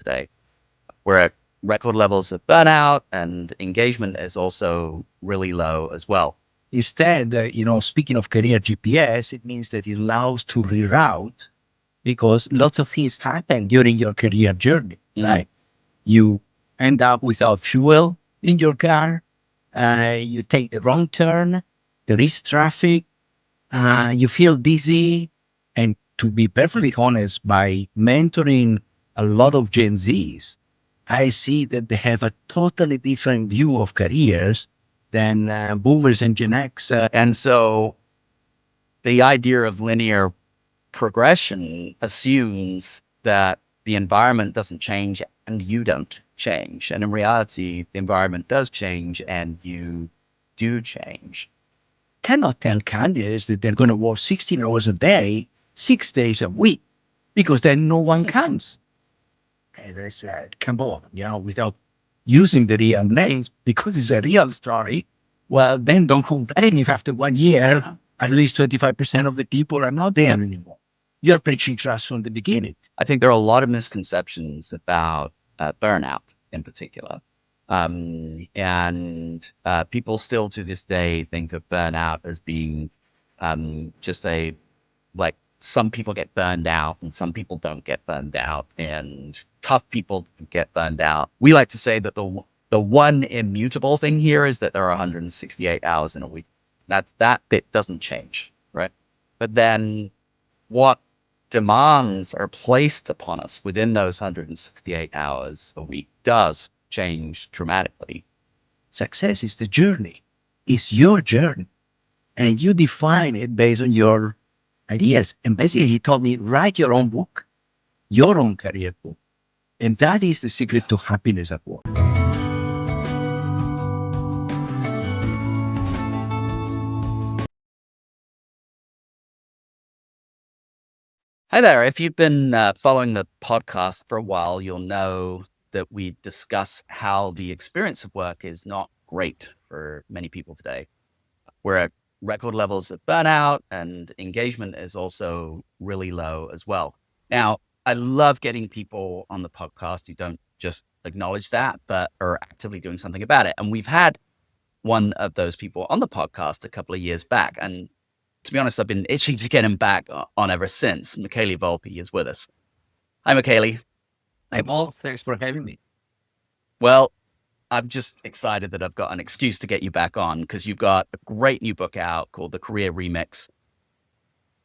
today. We're at record levels of burnout, and engagement is also really low as well. Instead, speaking of career GPS, it means that it allows to reroute because lots of things happen during your career journey, right? You end up without fuel in your car, you take the wrong turn, there is traffic, you feel dizzy. And to be perfectly honest, by mentoring a lot of Gen Zs, I see that they have a totally different view of careers than boomers and Gen X. And so the idea of linear progression assumes that the environment doesn't change and you don't change. And in reality, the environment does change and you do change. Cannot tell candidates that they're going to work 16 hours a day, 6 days a week, because then no one comes. And I said, come on, without using the real names, because it's a real story. Well, then don't complain if after 1 year, at least 25% of the people are not there anymore. You're preaching trust from the beginning. I think there are a lot of misconceptions about burnout in particular. And people still to this day think of burnout as being just like some people get burned out and some people don't get burned out, and tough people get burned out. We like to say that the one immutable thing here is that there are 168 hours in a week. That bit doesn't change, right? But then what demands are placed upon us within those 168 hours a week does change dramatically. Success is the journey. It's your journey. And you define it based on your ideas. And basically, he told me, write your own book, your own career book. And that is the secret to happiness at work. Hi there. If you've been following the podcast for a while, you'll know that we discuss how the experience of work is not great for many people today. We're at record levels of burnout, and engagement is also really low as well. Now, I love getting people on the podcast who don't just acknowledge that, but are actively doing something about it. And we've had one of those people on the podcast a couple of years back. And to be honest, I've been itching to get him back on ever since. Michele Volpi is with us. Hi, Michele. Hey, Paul, thanks for having me. Well, I'm just excited that I've got an excuse to get you back on because you've got a great new book out called The Career Remix.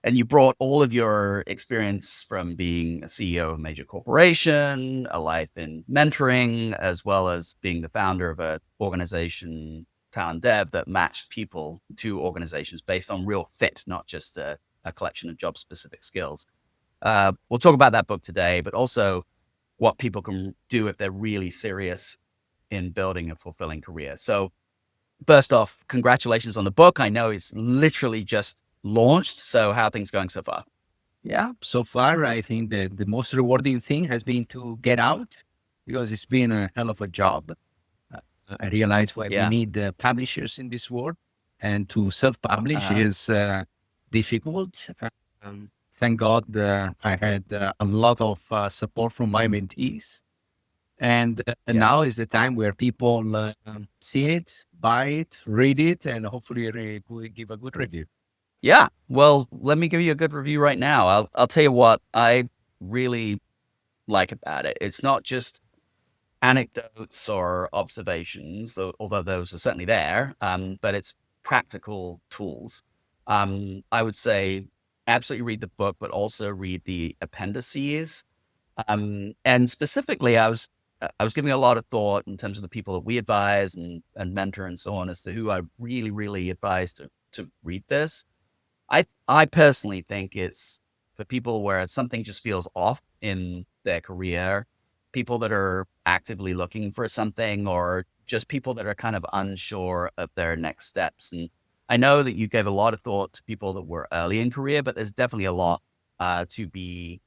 And you brought all of your experience from being a CEO of a major corporation, a life in mentoring, as well as being the founder of an organization, Talent Dev, that matched people to organizations based on real fit, not just a collection of job specific skills. We'll talk about that book today, but also what people can do if they're really serious in building a fulfilling career. So first off, congratulations on the book. I know it's literally just launched. So how are things going so far? Yeah, so far, I think that the most rewarding thing has been to get out because it's been a hell of a job. I realize why we need publishers in this world, and to self-publish is difficult. Thank God I had a lot of support from my mentees. And now is the time where people see it, buy it, read it, and hopefully give a good review. Yeah. Well, let me give you a good review right now. I'll tell you what I really like about it. It's not just anecdotes or observations, although those are certainly there, but it's practical tools. I would say absolutely read the book, but also read the appendices. And specifically, I was giving a lot of thought in terms of the people that we advise and mentor and so on as to who I really, really advise to read this. I personally think it's for people where something just feels off in their career, people that are actively looking for something, or just people that are kind of unsure of their next steps. And I know that you gave a lot of thought to people that were early in career, but there's definitely a lot to be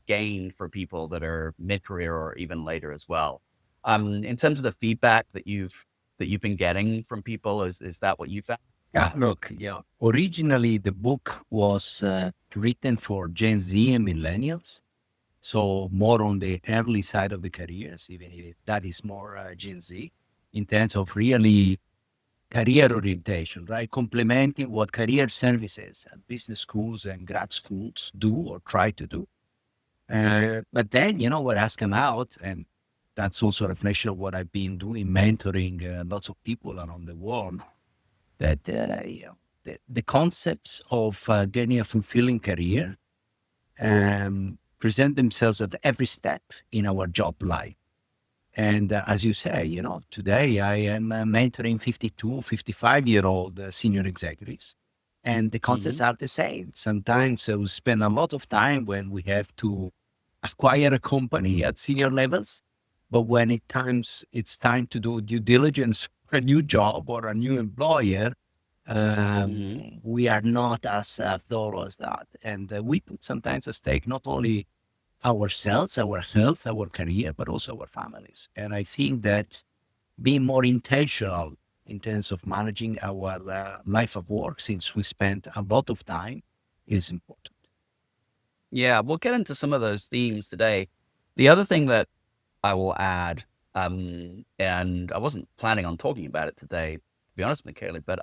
gained for people that are mid-career or even later as well. In terms of the feedback that you've been getting from people, is that what you found? Yeah, look, originally the book was written for Gen Z and millennials. So more on the early side of the careers, even if that is more Gen Z, in terms of really career orientation, right? Complementing what career services and business schools and grad schools do or try to do. But then, what has come out, and that's also a reflection of what I've been doing, mentoring lots of people around the world, that the concepts of getting a fulfilling career present themselves at every step in our job life. And as you say, today I am mentoring 52, 55-year-old senior executives, and the concepts Hmm. are the same. Sometimes we spend a lot of time when we have to acquire a company at senior levels, but when it's time to do due diligence for a new job or a new employer, Hmm. we are not as thorough as that. And we put sometimes at stake not only ourselves, our health, our career, but also our families. And I think that being more intentional in terms of managing our life of work, since we spend a lot of time, is important. Yeah, we'll get into some of those themes today. The other thing that I will add, and I wasn't planning on talking about it today, to be honest, Michele, but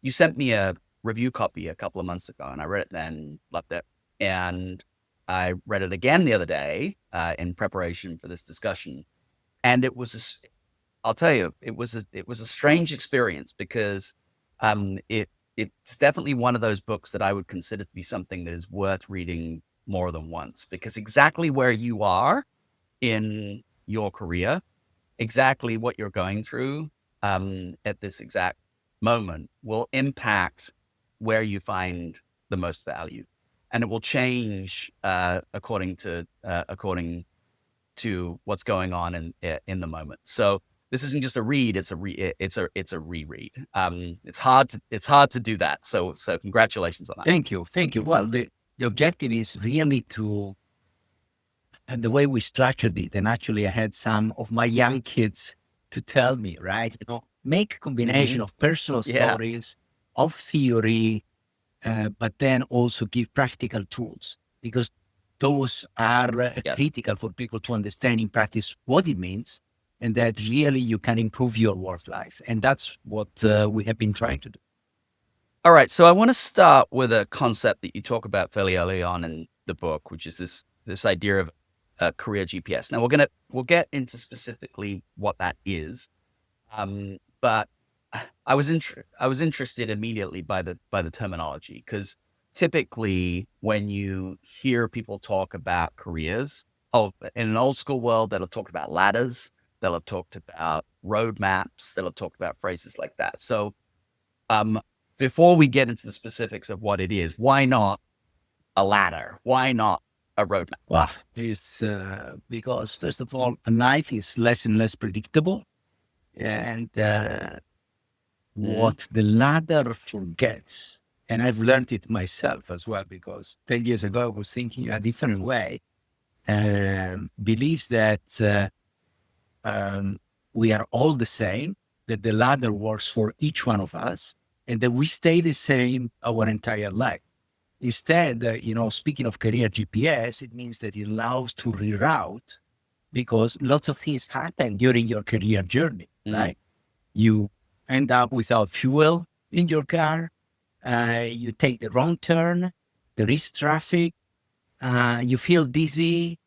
you sent me a review copy a couple of months ago, and I read it then, loved it, and I read it again the other day in preparation for this discussion, and I'll tell you, it was a strange experience because it's definitely one of those books that I would consider to be something that is worth reading more than once because exactly where you are in your career, exactly what you're going through at this exact moment will impact where you find the most value, and it will change according to what's going on in the moment. So this isn't just a read; it's a reread. It's hard to do that. So congratulations on that. Thank you. Thank you. Well, the objective is really to, and the way we structured it, and actually I had some of my young kids to tell me, right? Make a Hmm. combination of personal Yeah. stories, of theory, but then also give practical tools because those are Yes. critical for people to understand in practice what it means and that really you can improve your work life. And that's what we have been trying to do. All right. So I want to start with a concept that you talk about fairly early on in the book, which is this idea of career GPS. Now we'll get into specifically what that is. But I was interested immediately by the terminology because typically when you hear people talk about careers, oh, in an old school world, they'll talk about ladders, they'll have talked about roadmaps, they'll have talked about phrases like that. So, um, before we get into the specifics of what it is, why not a ladder? Why not a roadmap? Well, it's because, first of all, life is less and less predictable. And Hmm. what the ladder forgets, and I've learned it myself as well, because 10 years ago I was thinking a different way, believes that um, we are all the same, that the ladder works for each one of us, and that we stay the same our entire life. Instead, speaking of career GPS, it means that it allows to reroute because lots of things happen during your career journey, Mm. right? You end up without fuel in your car. You take the wrong turn. There is traffic. You feel dizzy.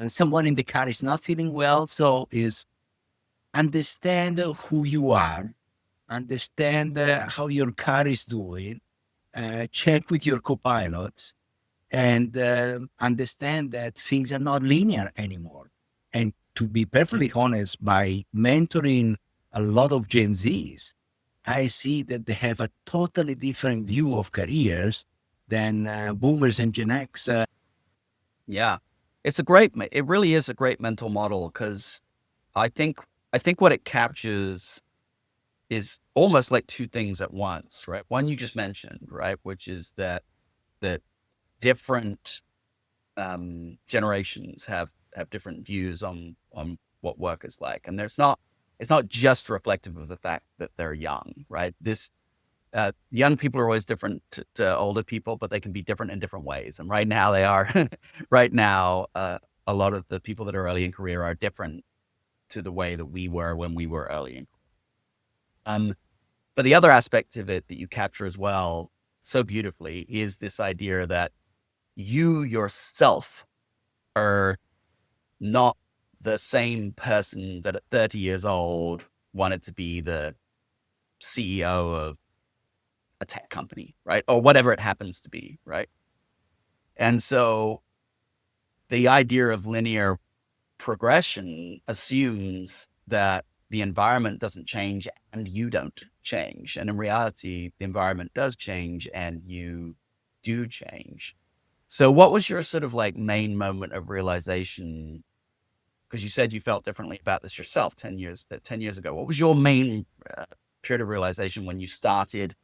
Someone in the car is not feeling well. So is understand who you are, understand how your car is doing, check with your co-pilots, and understand that things are not linear anymore. And to be perfectly honest, by mentoring a lot of Gen Zs, I see that they have a totally different view of careers than boomers and Gen X. Yeah. It really is a great mental model because I think I think what it captures is almost like two things at once, right? One you just mentioned, right, which is that different generations have different views on what work is like, and it's not just reflective of the fact that they're young, right? This young people are always different to older people, but they can be different in different ways. And right now they are. Right now, a lot of the people that are early in career are different to the way that we were when we were early in. But the other aspect of it that you capture as well so beautifully is this idea that you yourself are not the same person that at 30 years old wanted to be the CEO of a tech company, right? Or whatever it happens to be, right? And so the idea of linear progression assumes that the environment doesn't change and you don't change. And in reality, the environment does change and you do change. So what was your sort of like main moment of realization? Because you said you felt differently about this yourself 10 years ago. What was your main period of realization when you started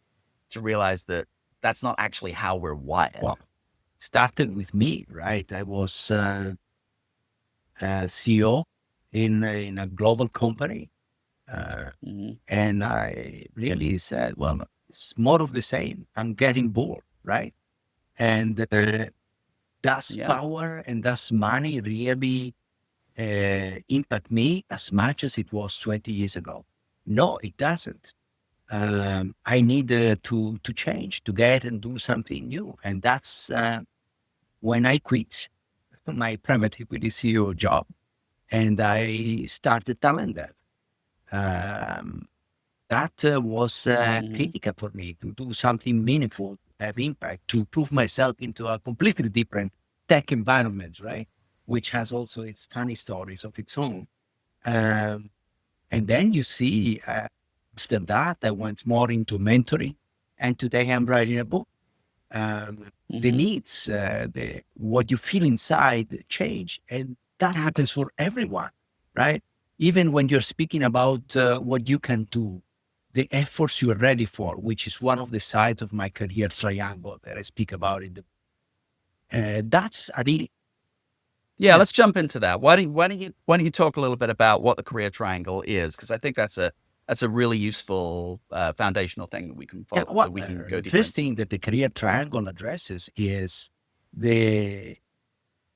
to realize that that's not actually how we're wired? Well, it started with me, right? I was CEO in a global company. Mm-hmm. And I really said, well, it's more of the same. I'm getting bored, right? And does Yeah. power and does money really impact me as much as it was 20 years ago? No, it doesn't. I need to change, to get and do something new. And that's when I quit my private equity CEO job and I started Talent Dev. Um, that was Mm-hmm. critical for me to do something meaningful, have impact, to prove myself into a completely different tech environment, right? Which has also its funny stories of its own. Um, and then you see, after that, I went more into mentoring. And today I'm writing a book. The Mm-hmm. needs, what you feel inside change. And that happens for everyone, right? Even when you're speaking about what you can do, the efforts you are ready for, which is one of the sides of my career triangle that I speak about in the, that's a really, Yeah, yeah, let's jump into that. Why don't you talk a little bit about what the career triangle is? Because I think that's a really useful foundational thing that we can yeah. follow, that What we can go the deeper first into. thing that the career triangle addresses is the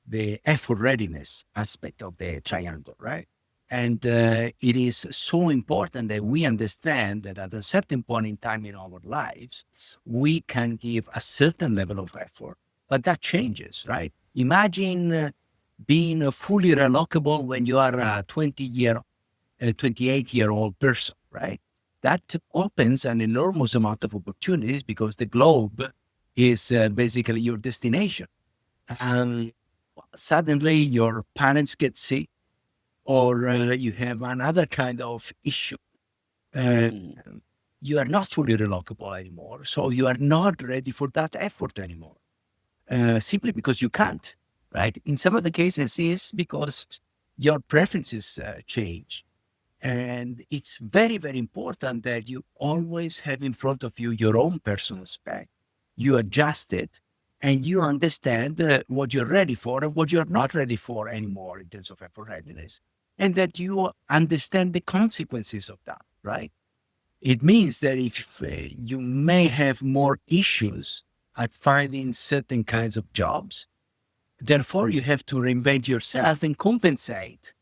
the effort readiness aspect of the triangle, right? And it is so important that we understand that at a certain point in time in our lives, we can give a certain level of effort, but that changes, right? Imagine being fully relocable when you are a 28-year-old person, right? That opens an enormous amount of opportunities because the globe is basically your destination. Um, Suddenly your parents get sick or you have another kind of issue. Uh, Mm, you are not fully relocable anymore. So you are not ready for that effort anymore, simply because you can't, right? In some of the cases, is because your preferences change. And it's very, very important that you always have in front of you your own personal spec. You adjust it and you understand what you're ready for and what you're not ready for anymore in terms of effort readiness. And that you understand the consequences of that, right? It means that if you may have more issues at finding certain kinds of jobs, therefore you have to reinvent yourself and compensate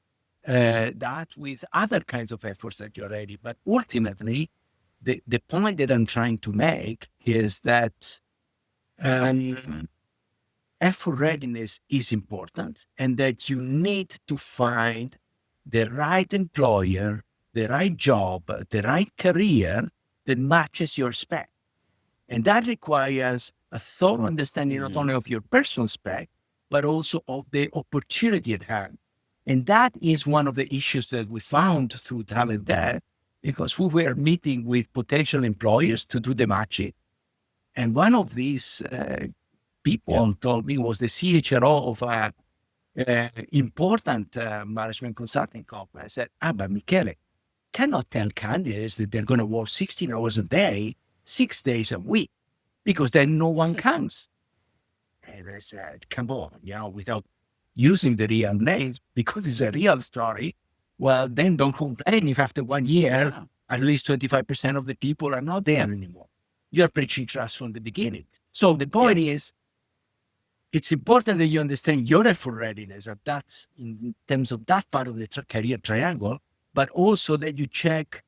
that with other kinds of efforts that you're ready. But ultimately, the point that I'm trying to make is that um, effort readiness is important and that you need to find the right employer, the right job, the right career that matches your spec. And that requires a thorough understanding not mhm. only of your personal spec, but also of the opportunity at hand. And that is one of the issues that we found through Talent Dare, because we were meeting with potential employers to do the matching. And one of these Yeah. people told me was the CHRO of a important management consulting company. I said, but Michele, cannot tell candidates that they're going to work 16 hours a day, 6 days a week, because then no one comes. And I said, come on, without using the real names, because it's a real story. Well, then don't complain if after 1 year, Yeah. at least 25% of the people are not there anymore. you're preaching trust from the beginning. So the Yeah. point is, it's important that you understand your effort readiness, and that's in terms of that part of the career triangle, but also that you check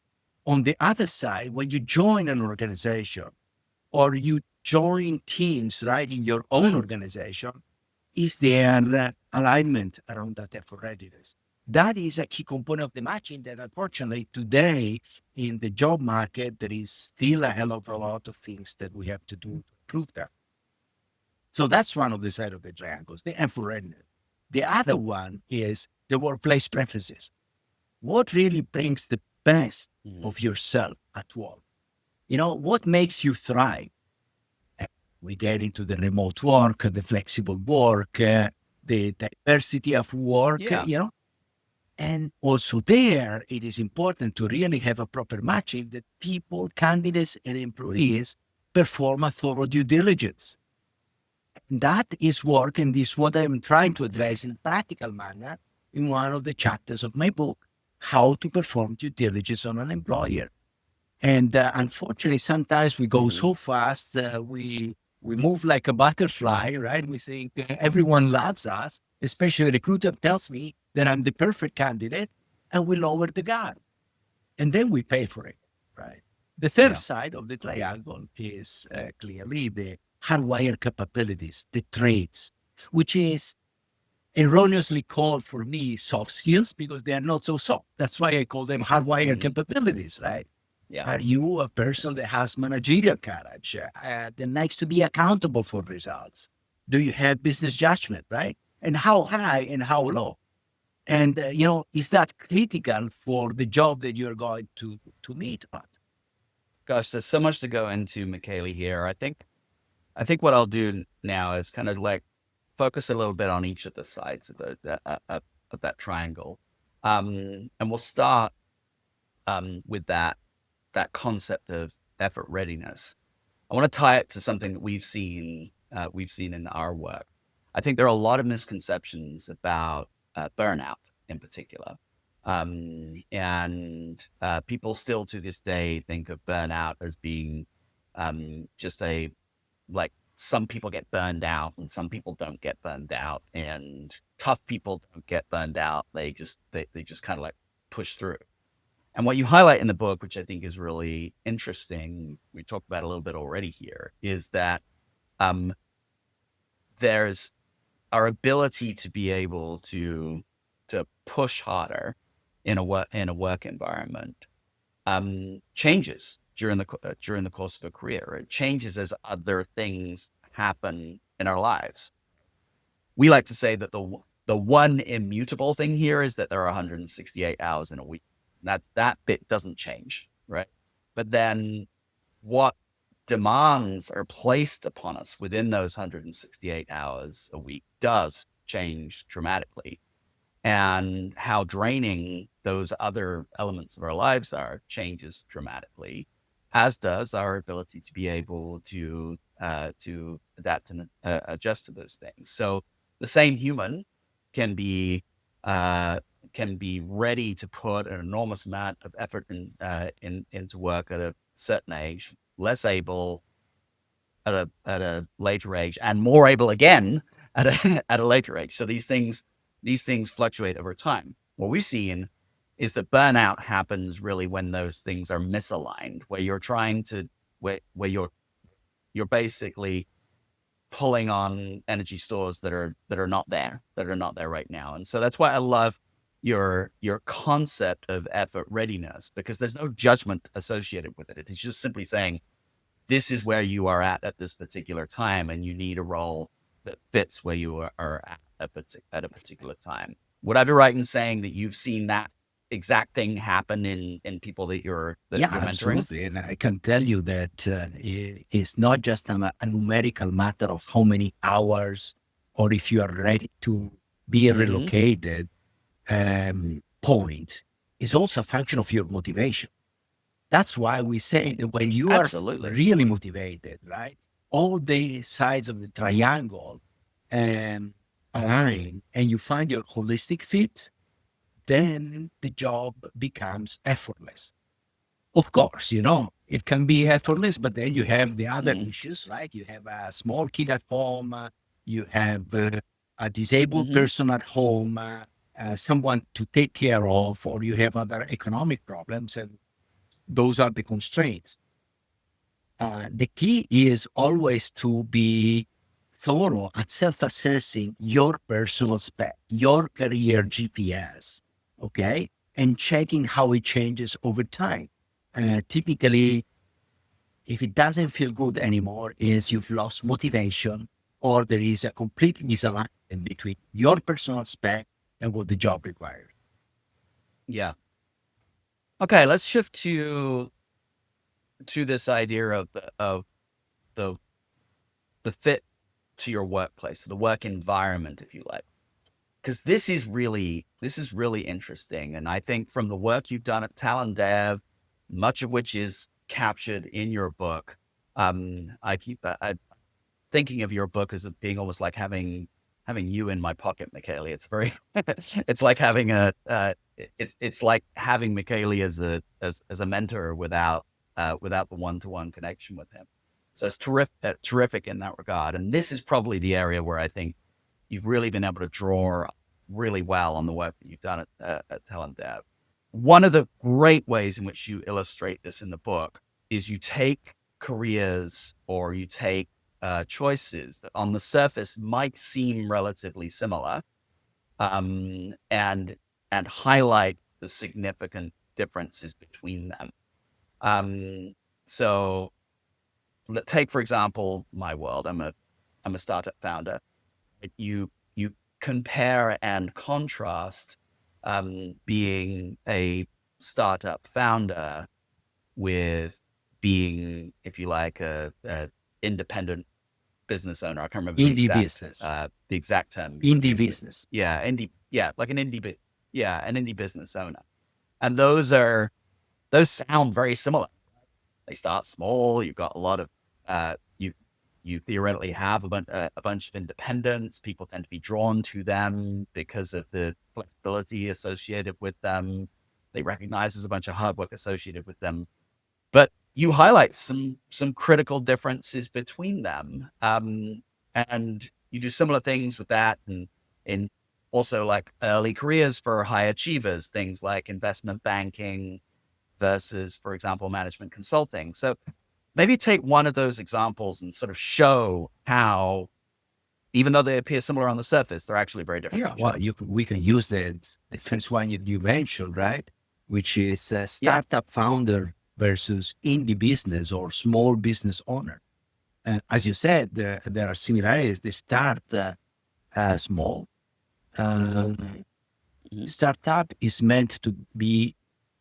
on the other side when you join an organization or you join teams, right, in your own organization, is there alignment around that effort readiness? That is a key component of the matching that unfortunately today in the job market, there is still a hell of a lot of things that we have to do to improve that. So that's one of the side of the triangles, the effort readiness. The other one is the workplace preferences. What really brings the best Mhm. of yourself at work? What makes you thrive? We get into the remote work, the flexible work, the diversity of work, Yeah. and also there, it is important to really have a proper matching that people, candidates, and employees perform a thorough due diligence. That is work, and this is what I'm trying to address in a practical manner in one of the chapters of my book, How to Perform Due Diligence on an Employer. And unfortunately, sometimes we go Mhm. so fast, we move like a butterfly, right? We think everyone loves us, especially the recruiter tells me that I'm the perfect candidate, and we lower the guard, and then we pay for it, right? The third Yeah. side of the triangle is clearly the hardwired capabilities, the traits, which is erroneously called for me soft skills because they are not so soft. That's why I call them hardwired Mhm. capabilities, right? Yeah. Are you a person that has managerial courage, that likes to be accountable for results? Do you have business judgment, right? And how high and how low? And is that critical for the job that you're going to meet on? Gosh, there's so much to go into, Michele, here. I think what I'll do now is kind of like focus a little bit on each of the sides of of that triangle. And we'll start with that concept of effort readiness. I want to tie it to something that we've seen in our work. I think there are a lot of misconceptions about burnout in particular. And people still to this day think of burnout as being just a like some people get burned out and some people don't get burned out, and tough people don't get burned out. They just kind of like push through. And what you highlight in the book, which I think is really interesting, we talked about a little bit already here, is that um, there's our ability to be able to push harder in a work environment changes during the course of a career. It changes as other things happen in our lives. We like to say that the one immutable thing here is that there are 168 hours in a week. That bit doesn't change, right? But then what demands are placed upon us within those 168 hours a week does change dramatically. And how draining those other elements of our lives are changes dramatically, as does our ability to be able to adapt and adjust to those things. So the same human can be uh, can be ready to put an enormous amount of effort into work at a certain age, less able at a later age, and more able again at a at a later age. So these things fluctuate over time. What we've seen is that burnout happens really when those things are misaligned, where you're trying to where you're basically pulling on energy stores that are not there right now. And so that's why I love your concept of effort readiness, because there's no judgment associated with it. It's just simply saying this is where you are at this particular time, and you need a role that fits where you are at a particular time. Would I be right in saying that you've seen that exact thing happen in people that Yeah, you're mentoring? absolutely. And I can tell you that it's not just a numerical matter of how many hours or if you are ready to be Mm-hmm. relocated point. It's also a function of your motivation. That's why we say that when you are Absolutely. really motivated, right, all the sides of the triangle um, align and you find your holistic fit, then the job becomes effortless. Of course, it can be effortless, but then you have the other Mm, issues, right? You have a small kid at home, you have a disabled hmm person at home, someone to take care of, or you have other economic problems, and those are the constraints. The key is always to be thorough at self-assessing your personal spec, your career GPS, okay, and checking how it changes over time. Typically, if it doesn't feel good anymore, is you've lost motivation or there is a complete misalignment between your personal spec and what the job requires. Yeah. Okay, let's shift to this idea of the the fit to your workplace, the work environment, if you like. Because this is really interesting. And I think from the work you've done at Talent Dev, much of which is captured in your book, I thinking of your book as being almost like having you in my pocket, Michele. It's very, it's like having it's like having Michele as a mentor without the one-to-one connection with him. So it's terrific in that regard. And this is probably the area where I think you've really been able to draw really well on the work that you've done at Talent Dev. One of the great ways in which you illustrate this in the book is you take careers or you take choices that on the surface might seem relatively similar, and highlight the significant differences between them. Um, so take for example my world. I'm a startup founder. You compare and contrast being a startup founder with being, if you like, a independent business owner. I can't remember Indie business, the exact term you indie used, but business. yeah, indie, yeah, like an indie business owner. And those sound very similar. They start small. You've got a lot of you theoretically have a bunch of independents. People tend to be drawn to them because of the flexibility associated with them. They recognize there's a bunch of hard work associated with them, but you highlight some critical differences between them, and you do similar things with that, and in also like early careers for high achievers, things like investment banking versus, for example, management consulting. So maybe take one of those examples and sort of show how, even though they appear similar on the surface, they're actually very different Yeah, from each well, other. we can use the first one you mentioned, right? Which is a Yeah. startup founder versus indie business or small business owner. As you said, there are similarities. They start small. Um, Mhm. Startup is meant to be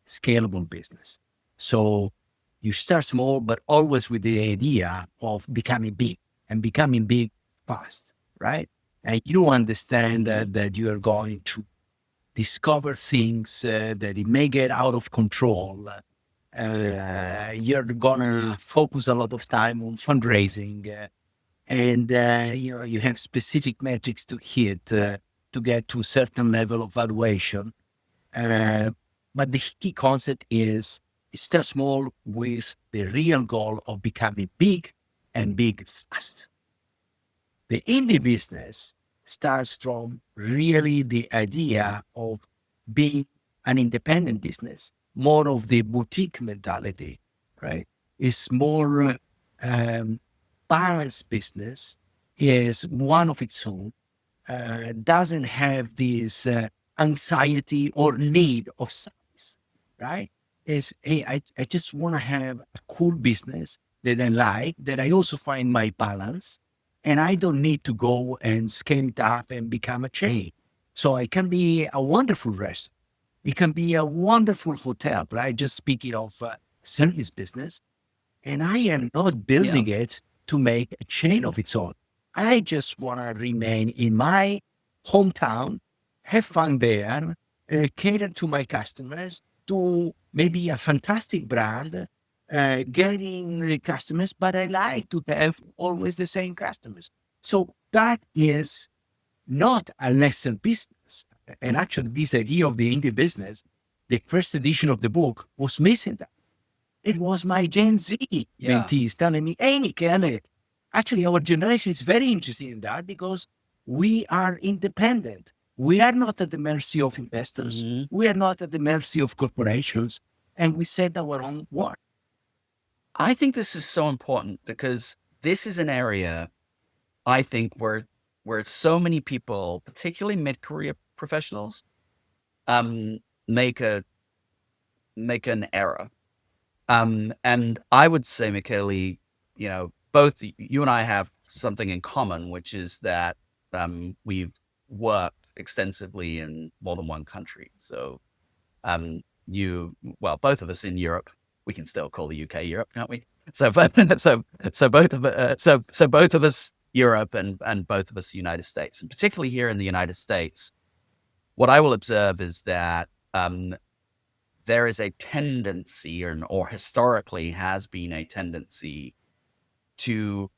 scalable business. So you start small, but always with the idea of becoming big and becoming big fast, right? And you understand Mhm. that you are going to discover things that it may get out of control. You're gonna focus a lot of time on fundraising, and you have specific metrics to hit to get to a certain level of valuation. Uh, but the key concept is start small with the real goal of becoming big and big fast. The indie business starts from really the idea of being an independent business, more of the boutique mentality, right? It's more balanced business, is one of its own, doesn't have this anxiety or need of size, right? Is hey, I just want to have a cool business that I like, that I also find my balance, and I don't need to go and scale it up and become a chain. So I can be a wonderful restaurant. It can be a wonderful hotel, right? Just speaking of service business, and I am not Yeah. building it to make a chain of its own. I just want to remain in my hometown, have fun there, cater to my customers, to maybe a fantastic brand, getting the customers, but I like to have always the same customers. So that is not a lesser business. And actually, this idea of the indie business, the first edition of the book was missing that. It was my Gen Z Yeah. mentees telling me, hey, Michele, actually, our generation is very interested in that because we are independent. We are not at the mercy of investors. Hmm. We are not at the mercy of corporations. And we set our own work. I think this is so important because this is an area I think where so many people, particularly mid-career professionals, um, make a make an error. And I would say, Michele, both you and I have something in common, which is that we've worked extensively in more than one country. So well, both of us in Europe. We can still call the UK Europe, can't we? So, so both of us Europe and both of us United States, and particularly here in the United States, what I will observe is that there is a tendency, or historically has been a tendency to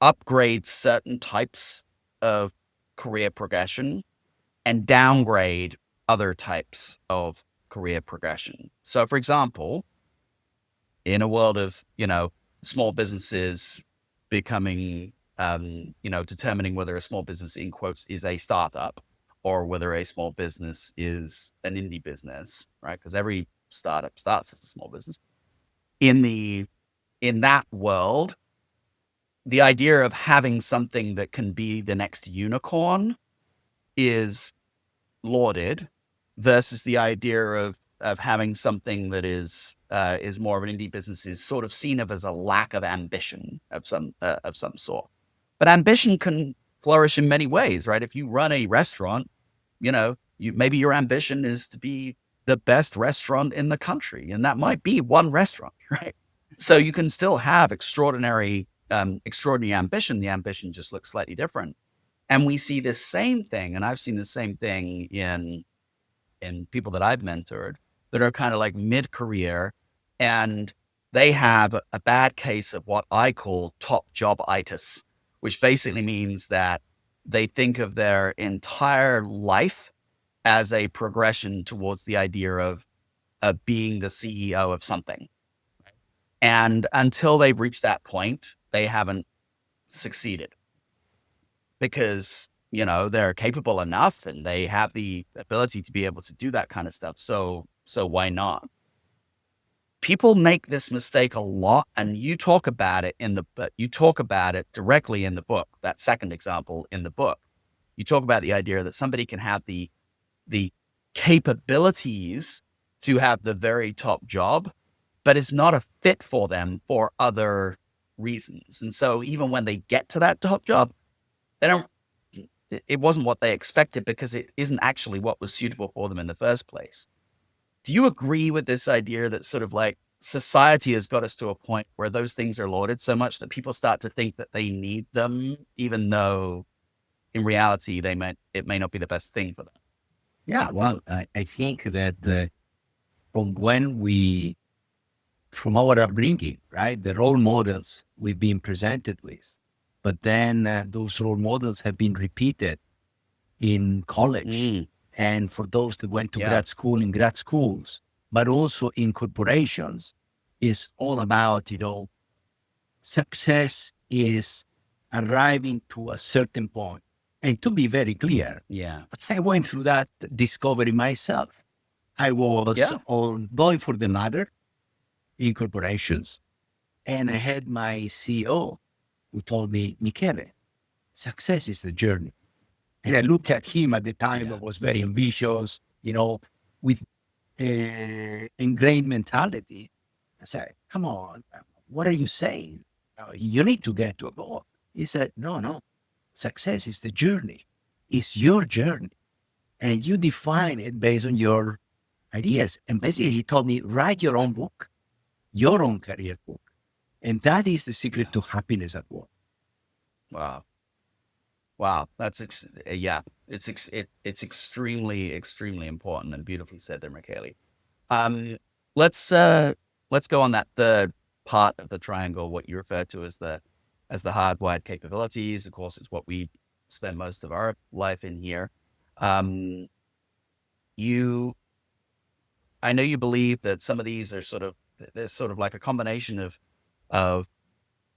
upgrade certain types of career progression and downgrade other types of career progression. So, for example, in a world of, small businesses becoming, determining whether a small business in quotes is a startup or whether a small business is an indie business, right? Because every startup starts as a small business. In the in that world, the idea of having something that can be the next unicorn is lauded versus the idea of having something that is more of an indie business is sort of seen of as a lack of ambition of some sort. But ambition can flourish in many ways, right? If you run a restaurant, maybe your ambition is to be the best restaurant in the country, and that might be one restaurant, right? So you can still have extraordinary ambition. The ambition just looks slightly different. And we see this same thing, and I've seen the same thing in people that I've mentored that are kind of like mid-career, and they have a bad case of what I call top job itis, which basically means that they think of their entire life as a progression towards the idea of being the CEO of something. And until they've reached that point, they haven't succeeded because they're capable enough and they have the ability to be able to do that kind of stuff. So why not? People make this mistake a lot, and you talk about it directly in the book. That second example in the book, you talk about the idea that somebody can have the capabilities to have the very top job, but it's not a fit for them for other reasons. And so even when they get to that top job, they don't it wasn't what they expected because it isn't actually what was suitable for them in the first place. Do you agree with this idea that sort of like society has got us to a point where those things are lauded so much that people start to think that they need them, even though in reality it may not be the best thing for them? Yeah, well, I think that from when we, from our upbringing, right, the role models we've been presented with, but then those role models have been repeated in college. Mm, And for those that went to yeah, grad school in grad schools, but also in corporations, is all about, success is arriving to a certain point. And to be very clear, yeah, I went through that discovery myself. I was yeah, on going for the ladder in corporations, and I had my CEO who told me, Michele, success is the journey. And I looked at him at the time. I yeah, was very ambitious, with ingrained mentality. I said, come on, what are you saying? You need to get to a goal. He said, no, no, success is the journey. It's your journey. And you define it based on your ideas. And basically, he told me, write your own book, your own career book. And that is the secret yeah. to happiness at work. Wow. Wow. Yeah, it's extremely important and beautifully said there, Michele. Um, let's let's go on that third part of the triangle, what you refer to as the hardwired capabilities. Of course, it's what we spend most of our life in here. Um, you, I know you believe that some of these are sort of there's sort of like a combination of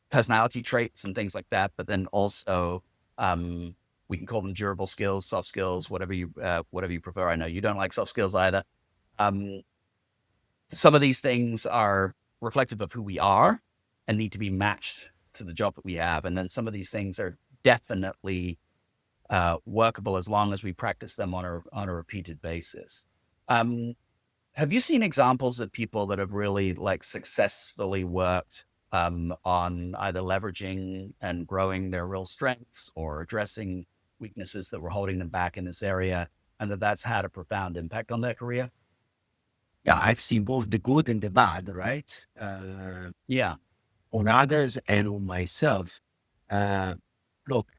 personality traits and things like that, but then also we can call them durable skills, soft skills, whatever you prefer. I know you don't like soft skills either. Um, some of these things are reflective of who we are and need to be matched to the job that we have, and then some of these things are definitely workable as long as we practice them on a repeated basis. Um, have you seen examples of people that have really like successfully worked on either leveraging and growing their real strengths or addressing weaknesses that were holding them back in this area, and that's had a profound impact on their career? Yeah, I've seen both the good and the bad, right? Yeah, On others and on myself. Uh, Look,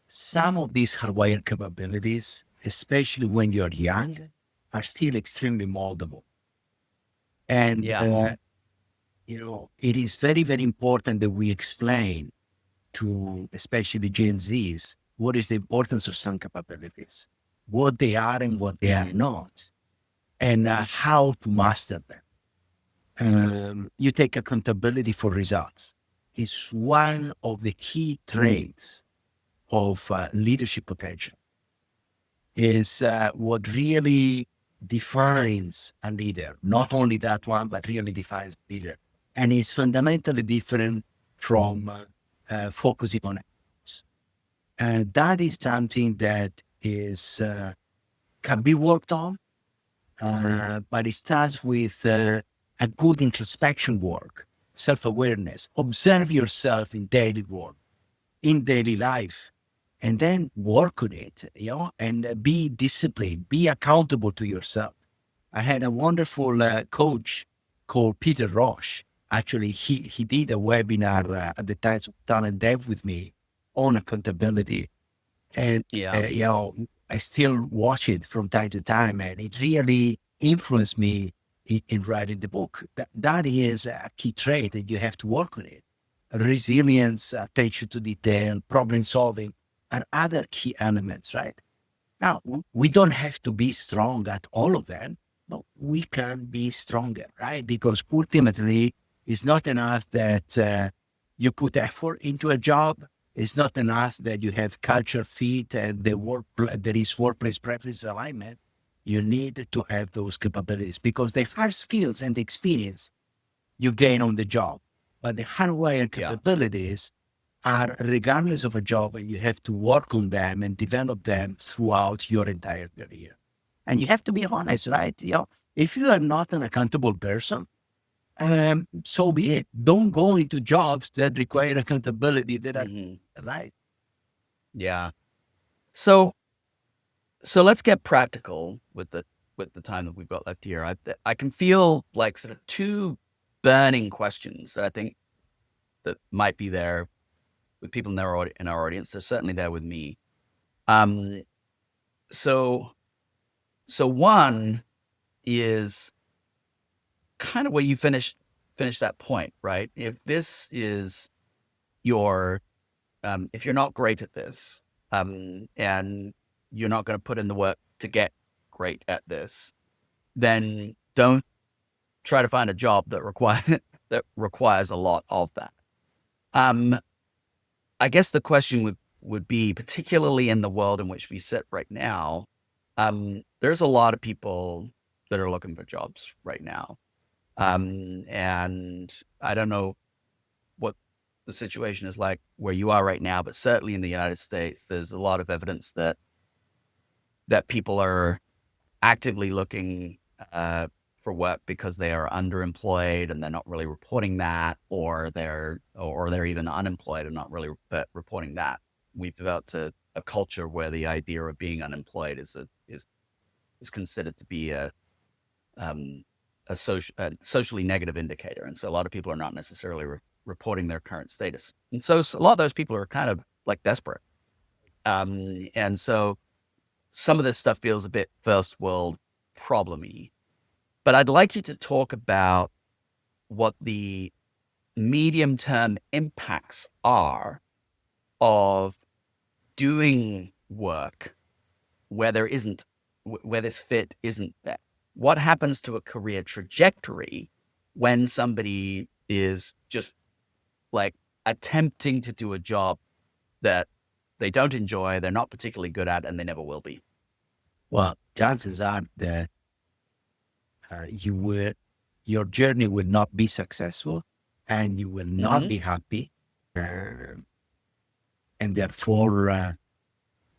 some of these hardwired capabilities, especially when you're young, are still extremely moldable. And, yeah, it is very, very important that we explain to especially Gen Zs what is the importance of some capabilities, what they are and what they are hmm, not, and how to master them. You take accountability for results. It's one of the key traits of leadership potential. Is what really defines a leader. Not only that one, but really defines a leader. And it's fundamentally different from focusing on actions. And that is something that is can be worked on, but it starts with a good introspection work, self-awareness. Observe yourself in daily work, in daily life, and then work on it, and be disciplined, be accountable to yourself. I had a wonderful coach called Peter Roche. Actually, he did a webinar at the Times of Talent Dev with me on accountability. And, yeah, I still watch it from time to time, and it really influenced me in writing the book. That is a key trait that you have to work on it. Resilience, attention to detail, problem solving are other key elements, right? Now, we don't have to be strong at all of them, but we can be stronger, right? Because ultimately, it's not enough that you put effort into a job. It's not enough that you have culture fit and there is workplace preference alignment. You need to have those capabilities because the hard skills and experience you gain on the job, but the hardwired yeah. capabilities are regardless of a job, and you have to work on them and develop them throughout your entire career. And you have to be honest, right? If you are not an accountable person, so be it. Don't go into jobs that require accountability that are Hmm. right. Yeah. So so let's get practical with the time that we've got left here. I can feel like sort of two burning questions that I think that might be there with people in our audience. They're certainly there with me. Um, so so one is kind of where you finish that point, right? If this is your if you're not great at this, and you're not going to put in the work to get great at this, then don't try to find a job that that requires a lot of that. Um, I guess the question would be, particularly in the world in which we sit right now, there's a lot of people that are looking for jobs right now. And I don't know what the situation is like where you are right now, but certainly in the United States, there's a lot of evidence that people are actively looking for work because they are underemployed and they're not really reporting that, or they're even unemployed and not really reporting that. We've developed a culture where the idea of being unemployed is considered to be um, a socially negative indicator, and so a lot of people are not necessarily reporting their current status, and so a lot of those people are kind of like desperate, and so some of this stuff feels a bit first world problemy. But I'd like you to talk about what the medium term impacts are of doing work where there isn't, where this fit isn't there. what happens to a career trajectory when somebody is just like attempting to do a job that they don't enjoy, they're not particularly good at, and they never will be? Well, chances are that your journey will not be successful and you will not Mm-hmm. be happy. Uh, and therefore,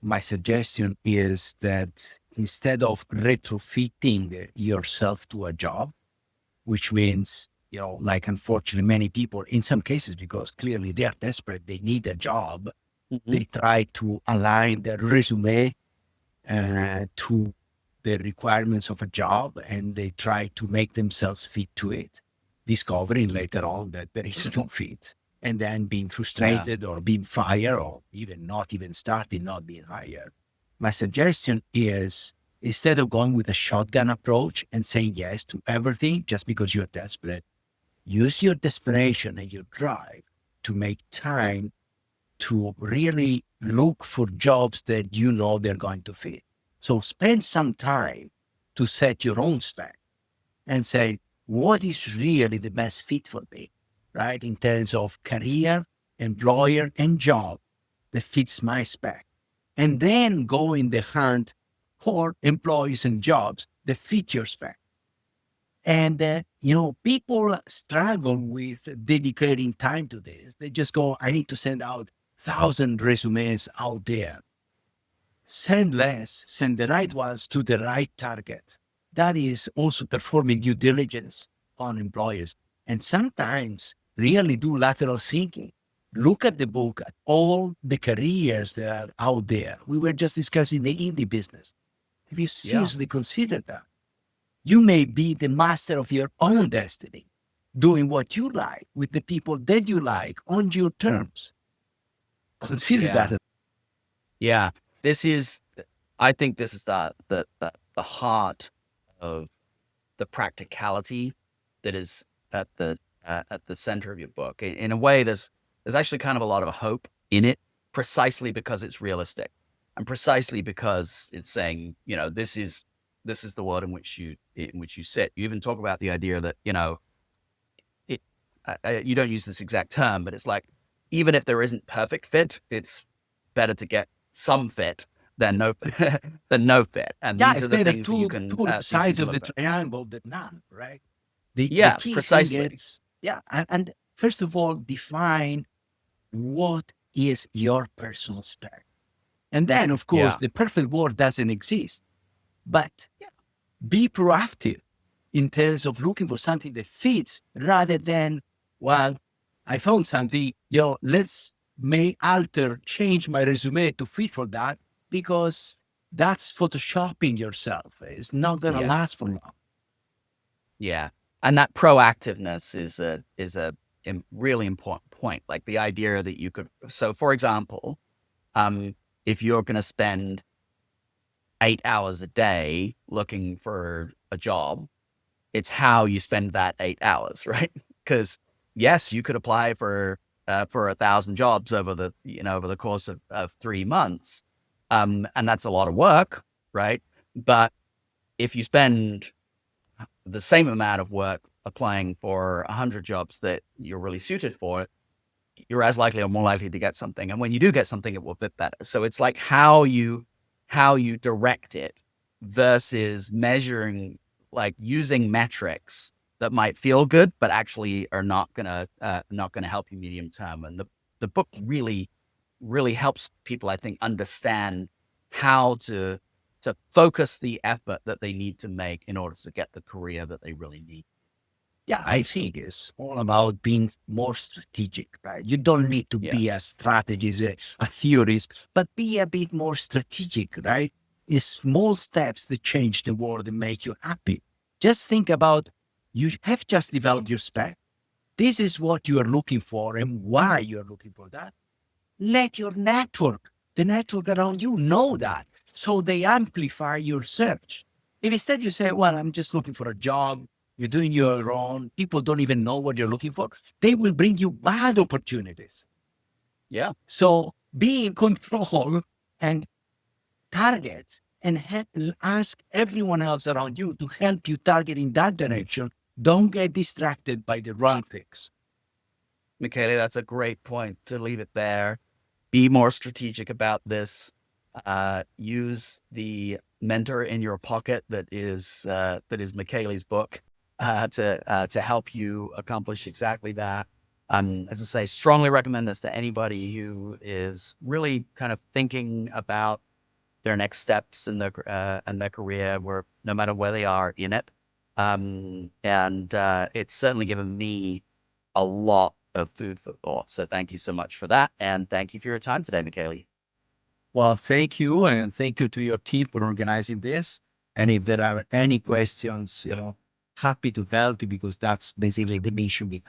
my suggestion is that instead of retrofitting yourself to a job, which means, like unfortunately many people, in some cases, because clearly they are desperate, they need a job, Mm-hmm. they try to align their resume to the requirements of a job and they try to make themselves fit to it, discovering later on that there is no fit. And then being Yeah. frustrated or being fired or even not even starting, not being hired. My suggestion is instead of going with a shotgun approach and saying yes to everything just because you're desperate, use your desperation and your drive to make time to really look for jobs that you know they're going to fit. So spend some time to set your own spec and say, what is really the best fit for me, right? In terms of career, employer, and job that fits my spec. And then go in the hunt for employees and jobs that fit your spec. And, people struggle with dedicating time to this. They just go, I need to send out 1,000 resumes out there. Send less, send the right ones to the right target. That is also performing due diligence on employers. And sometimes really do lateral thinking. Look at the book, at all the careers that are out there. We were just discussing the indie business. Have you Yeah. seriously considered that? You may be the master of your own destiny, doing what you like with the people that you like on your terms. Consider Yeah. that. Yeah. This is, I think this is the heart of the practicality that is at the center of your book. In a way, there's actually kind of a lot of hope in it, precisely because it's realistic, and precisely because it's saying, this is the world in which you sit. You even talk about the idea that it, you don't use this exact term, but it's like even if there isn't perfect fit, it's better to get some fit than no than no fit. And Yeah, these it's are the better things that you two can sides of look the at. triangle than none, right? The Yeah, key thing precisely. is, yeah, and first of all, define what is your personal spec. And then, of course, Yeah. the perfect world doesn't exist, but be proactive in terms of looking for something that fits rather than, well, I found something, let's may alter, change my resume to fit for that because that's photoshopping yourself. It's not going to Yes. last for long. Yeah. And that proactiveness is a really important point. Like the idea that you could, so for example, if you're going to spend 8 hours a day looking for a job, it's how you spend that 8 hours, right? Because yes, you could apply for 1,000 jobs over over the course of 3 months, and that's a lot of work, right? But if you spend the same amount of work applying for 100 jobs that you're really suited for, you're as likely or more likely to get something. And when you do get something, it will fit better. So it's like how you direct it versus measuring, like using metrics that might feel good, but actually are not gonna help you medium term. And the book really helps people, I think, understand how to focus the effort that they need to make in order to get the career that they really need. Yeah, I think it's all about being more strategic, right? You don't need to Yeah. be a strategist, a theorist, but be a bit more strategic, right? It's small steps that change the world and make you happy. Just think about you have just developed your spec. This is what you are looking for and why you are looking for that. Let your network, the network around you, know that. So they amplify your search. If instead you say, well, I'm just looking for a job, you're doing your own, people don't even know what you're looking for, they will bring you bad opportunities. Yeah. So be in control and target and ask everyone else around you to help you target in that direction. Don't get distracted by the wrong things. Michele, that's a great point to leave it there. Be more strategic about this. Use the mentor in your pocket that is Michele's book to help you accomplish exactly that. As I say, strongly recommend this to anybody who is really kind of thinking about their next steps in their career, where no matter where they are in it. And it's certainly given me a lot of food for thought. So thank you so much for that, and thank you for your time today, Michele. Well, thank you, and thank you to your team for organizing this. And if there are any questions, happy to help you because that's basically the mission we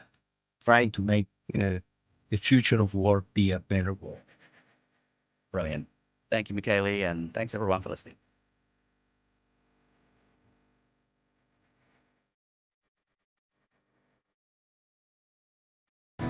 trying to make the future of work be a better world. Brilliant. Thank you, Michele, and thanks everyone for listening.